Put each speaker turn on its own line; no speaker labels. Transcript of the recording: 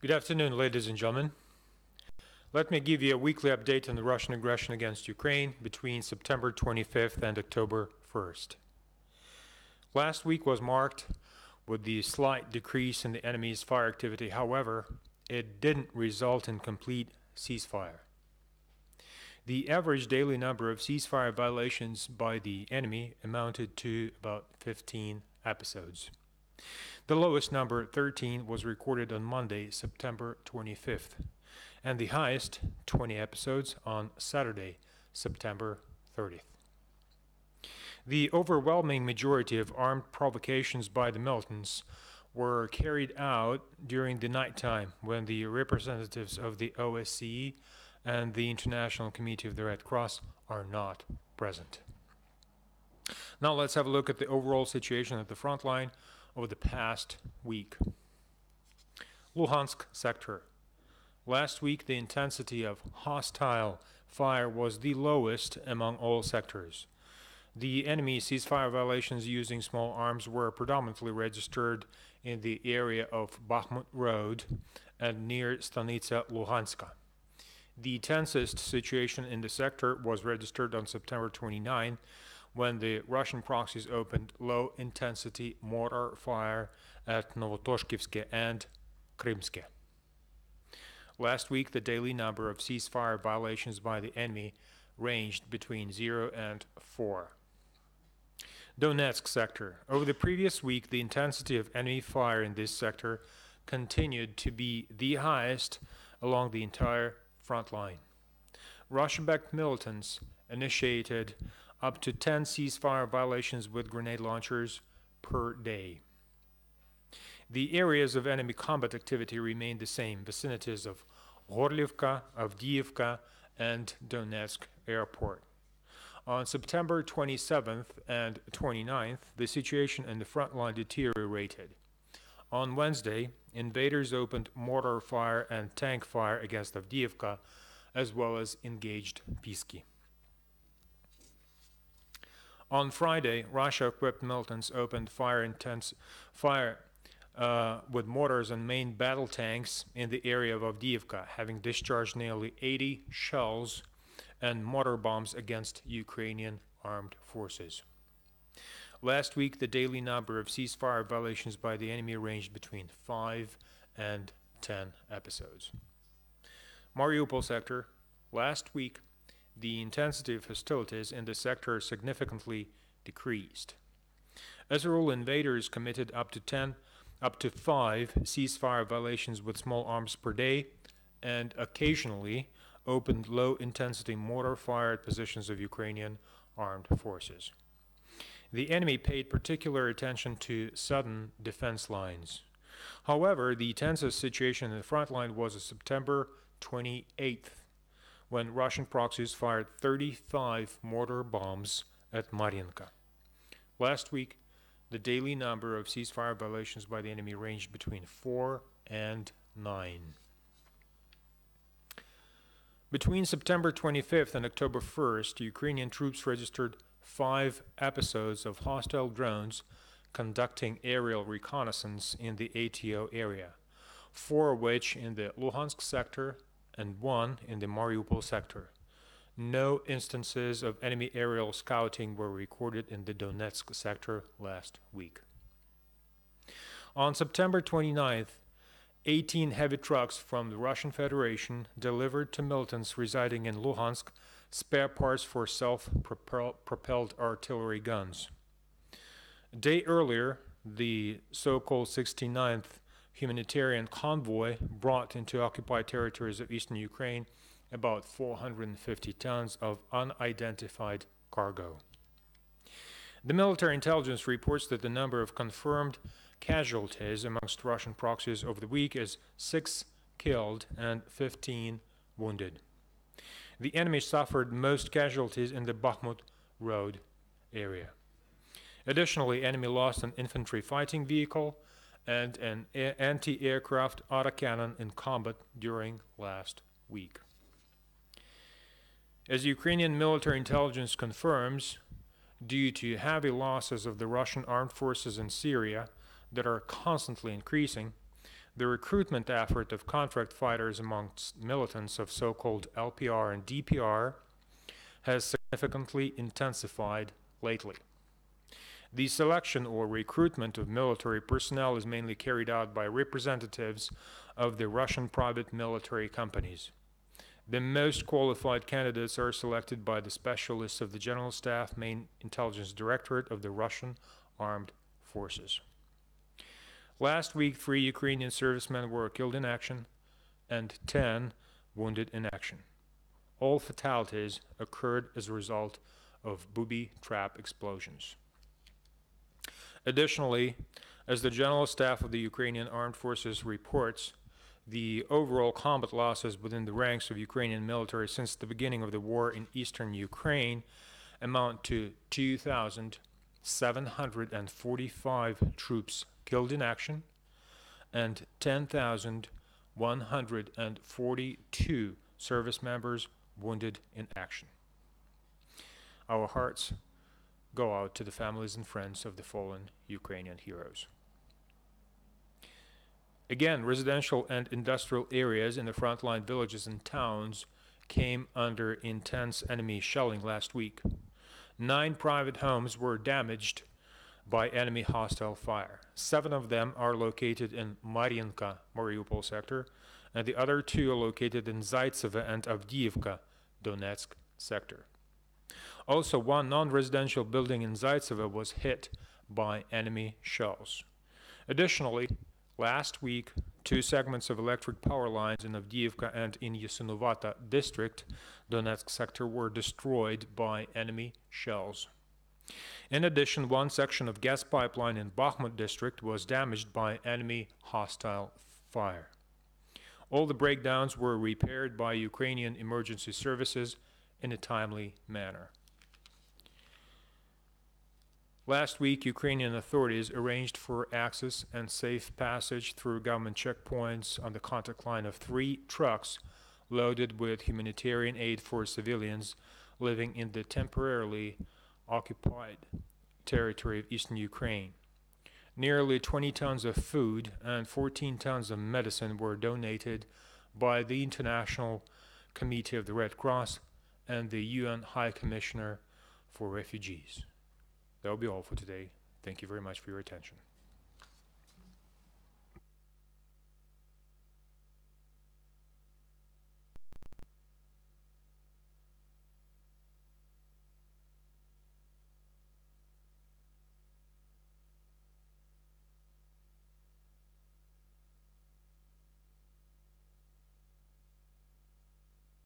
Good afternoon, ladies and gentlemen. Let me give you a weekly update on the Russian aggression against Ukraine between September 25th and October 1st. Last week was marked with the slight decrease in the enemy's fire activity. However, it didn't result in complete ceasefire. The average daily number of ceasefire violations by the enemy amounted to about 15 episodes. The lowest number, 13, was recorded on Monday, September 25th, and the highest, 20 episodes, on Saturday, September 30th. The overwhelming majority of armed provocations by the militants were carried out during the nighttime when the representatives of the OSCE and the International Committee of the Red Cross are not present. Now let's have a look at the overall situation at the front line over the past week. Luhansk sector. Last week, the intensity of hostile fire was the lowest among all sectors. The enemy ceasefire violations using small arms were predominantly registered in the area of Bakhmut Road and near Stanitsa Luhanska. The tensest situation in the sector was registered on September 29, when the Russian proxies opened low-intensity mortar fire at Novotoshkivske and Krymske. Last week, the daily number of ceasefire violations by the enemy ranged between 0 and 4. Donetsk sector. Over the previous week, the intensity of enemy fire in this sector continued to be the highest along the entire front line. Russian-backed militants initiated up to 10 ceasefire violations with grenade launchers per day. The areas of enemy combat activity remain the same, vicinities of Gorlivka, Avdiivka, and Donetsk Airport. On September 27th and 29th, the situation in the front line deteriorated. On Wednesday, invaders opened mortar fire and tank fire against Avdiivka, as well as engaged Pisky. On Friday, Russia-equipped militants opened fire with mortars and main battle tanks in the area of Avdiivka, having discharged nearly 80 shells and mortar bombs against Ukrainian armed forces. Last week, the daily number of ceasefire violations by the enemy ranged between 5 and 10 episodes. Mariupol sector. Last week, the intensity of hostilities in the sector significantly decreased. As a rule, invaders committed up to 5 ceasefire violations with small arms per day, and occasionally opened low-intensity mortar fire at positions of Ukrainian armed forces. The enemy paid particular attention to southern defense lines. However, the tensest situation in the front line was on September 28th, when Russian proxies fired 35 mortar bombs at Mariinka. Last week, the daily number of ceasefire violations by the enemy ranged between 4 and 9. Between September 25th and October 1st, Ukrainian troops registered 5 episodes of hostile drones conducting aerial reconnaissance in the ATO area, 4 of which in the Luhansk sector and 1 in the Mariupol sector. No instances of enemy aerial scouting were recorded in the Donetsk sector last week. On September 29th, 18 heavy trucks from the Russian Federation delivered to militants residing in Luhansk spare parts for self-propelled artillery guns. A day earlier, the so-called 69th humanitarian convoy brought into occupied territories of eastern Ukraine about 450 tons of unidentified cargo. The military intelligence reports that the number of confirmed casualties amongst Russian proxies over the week is 6 killed and 15 wounded. The enemy suffered most casualties in the Bakhmut Road area. Additionally, enemy lost an infantry fighting vehicle and an anti-aircraft autocannon in combat during last week. As Ukrainian military intelligence confirms, due to heavy losses of the Russian armed forces in Syria that are constantly increasing, The recruitment effort of contract fighters amongst militants of so-called LPR and DPR has significantly intensified lately. The selection or recruitment of military personnel is mainly carried out by representatives of the Russian private military companies. The most qualified candidates are selected by the specialists of the General Staff, Main Intelligence Directorate of the Russian Armed Forces. Last week, 3 Ukrainian servicemen were killed in action and 10 wounded in action. All fatalities occurred as a result of booby trap explosions. Additionally, as the General Staff of the Ukrainian Armed Forces reports, the overall combat losses within the ranks of Ukrainian military since the beginning of the war in eastern Ukraine amount to 2,745 troops killed in action and 10,142 service members wounded in action. Our hearts go out to the families and friends of the fallen Ukrainian heroes. Again, residential and industrial areas in the frontline villages and towns came under intense enemy shelling last week. 9 private homes were damaged by enemy hostile fire. 7 of them are located in Mariinka, Mariupol sector, and the other 2 are located in Zaitsevo and Avdiivka, Donetsk sector. Also, 1 non-residential building in Zaitsevo was hit by enemy shells. Additionally, last week, 2 segments of electric power lines in Avdiivka and in Yasynovata district, Donetsk sector, were destroyed by enemy shells. In addition, 1 section of gas pipeline in Bakhmut district was damaged by enemy hostile fire. All the breakdowns were repaired by Ukrainian emergency services in a timely manner. Last week, Ukrainian authorities arranged for access and safe passage through government checkpoints on the contact line of 3 trucks loaded with humanitarian aid for civilians living in the temporarily occupied territory of eastern Ukraine. Nearly 20 tons of food and 14 tons of medicine were donated by the International Committee of the Red Cross and the UN High Commissioner for Refugees. That will be all for today. Thank you very much for your attention.